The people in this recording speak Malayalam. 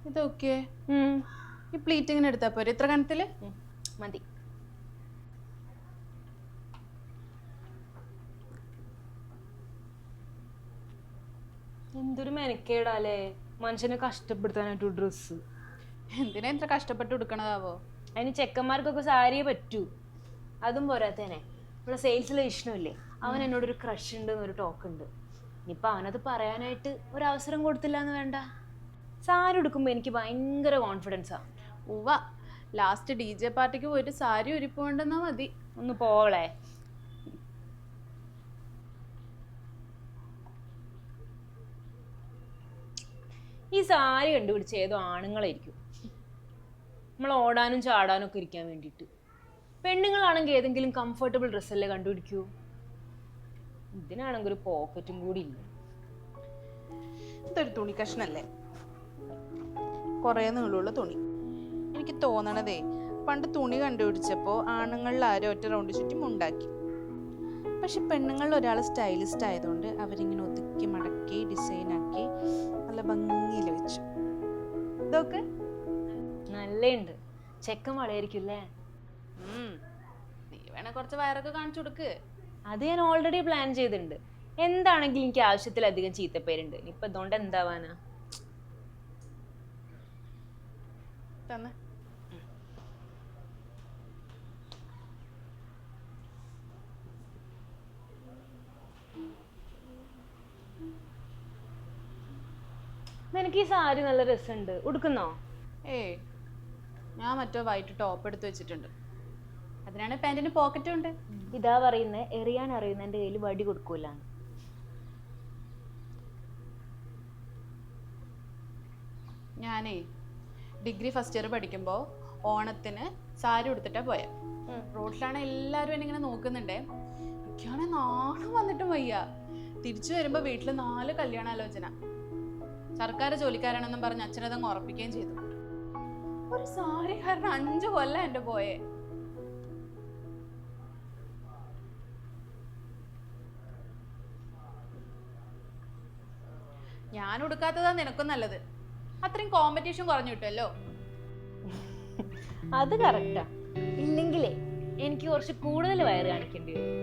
ഇതൊക്കെ ഈ പ്ലീറ്റ് ഇങ്ങനെ എടുത്താ പോരെ ഇത്ര കനത്തില് മതി. എന്തൊരു മെനക്കേടാലേ മനുഷ്യനെ കഷ്ടപ്പെടുത്താനായിട്ട് ഡ്രസ്സ്. എന്തിനാ ഇത്ര കഷ്ടപ്പെട്ട് എടുക്കണതാവോ? അതിന് ചെക്കന്മാർക്കൊക്കെ സാരിയേ പറ്റൂ. അതും പോരാത്തേനെ ഇവിടെ സെയിൽസിലെ വിഷ്ണുല്ലേ, അവൻ എന്നോടൊരു ക്രഷ് ഉണ്ട് എന്നൊരു ടോക്ക് ഉണ്ട്. ഇനിയിപ്പൊ അവനത് പറയാനായിട്ട് ഒരവസരം കൊടുത്തില്ല എന്ന് വേണ്ട. സാരി ഉടുക്കുമ്പോ എനിക്ക് ഭയങ്കര കോൺഫിഡൻസാ. ഉവ്വ, ലാസ്റ്റ് DJ പാർട്ടിക്ക് പോയിട്ട് സാരി ഉരിപ്പോണ്ടെന്നാ മതി. ഒന്ന് പോവളെ. ഈ സാരി കണ്ടുപിടിച്ച ഏതോ ആണുങ്ങളായിരിക്കും, നമ്മൾ ഓടാനും ചാടാനും ഒക്കെ ഇരിക്കാൻ വേണ്ടിയിട്ട്. പെണ്ണുങ്ങളാണെങ്കിൽ ഏതെങ്കിലും കംഫർട്ടബിൾ ഡ്രസ്സല്ലേ കണ്ടുപിടിക്കൂ. ഇതിനാണെങ്കിൽ ഒരു പോക്കറ്റും കൂടി ഇല്ല. ഇതൊരു തുണി കഷ്ണല്ലേ, കുറേ നീളമുള്ള തുണി. എനിക്ക് തോന്നണതേ പണ്ട് തുണി കണ്ടുപിടിച്ചപ്പോൾ ആണുങ്ങളിൽ ആരോ ഒറ്റ റൗണ്ട് ചുറ്റും ഉണ്ടാക്കി. പക്ഷെ പെണ്ണുങ്ങളിൽ ഒരാൾ സ്റ്റൈലിസ്റ്റ് ആയതുകൊണ്ട് അവരിങ്ങനെ ഒതുക്കി മടക്കി ഡിസൈനാക്കി നല്ല ഭംഗിയിൽ വെച്ചു. ഇതൊക്കെ നല്ലുണ്ട്. ചെക്കൻ വളയായിരിക്കുമല്ലേ? നീ വേണേ കുറച്ച് വയറൊക്കെ കാണിച്ചു കൊടുക്ക്. അത് ഞാൻ ഓൾറെഡി പ്ലാൻ ചെയ്തിട്ടുണ്ട്. എന്താണെങ്കിലും എനിക്ക് ആവശ്യത്തിലധികം ചീത്തപ്പേരുണ്ട്. ഇപ്പൊ ഇതുകൊണ്ട് എന്താവാനാ? തന്നെ നിനക്ക് ഈ സാരി നല്ല രസമുണ്ട്, ഉടുക്കുന്നോ? ഏയ്, ഞാൻ മറ്റോ വൈറ്റ് ടോപ്പ് എടുത്ത് വെച്ചിട്ടുണ്ട്. അതിനാണ് പാൻറ്റിന് പോക്കറ്റും ഉണ്ട്. ഇതാ പറയുന്നത് എറിയാൻ അറിയുന്ന എൻ്റെ കയ്യിൽ വടി കൊടുക്കൂല. ഞാനേ ഡിഗ്രി ഫസ്റ്റ് ഇയർ പഠിക്കുമ്പോൾ ഓണത്തിന് സാരി ഉടുത്തിട്ടാ പോയെ. റോഡിലാണ് എല്ലാവരും എന്നെ ഇങ്ങനെ നോക്കുന്നുണ്ടേ. എനിക്കാണെ നാണം വന്നിട്ടും വയ്യ. തിരിച്ചു വരുമ്പോൾ വീട്ടിൽ 4 കല്യാണാലോചന. സർക്കാർ ജോലിക്കാരാണെന്നും പറഞ്ഞ് അച്ഛനതങ്ങ് ഉറപ്പിക്കുകയും ചെയ്തു. ഒരു സാരി കാരണം 5 കൊല്ലം എൻ്റെ പോയെ. ഞാൻ ഉടുക്കാത്തതാ നിനക്കും നല്ലത്. അത്രയും കോമ്പറ്റീഷൻ കുറഞ്ഞു കിട്ടുമല്ലോ. അത് കറക്റ്റാ. ഇല്ലെങ്കിലേ എനിക്ക് കുറച്ച് കൂടുതൽ വയറ് കാണിക്കേണ്ടി വരും.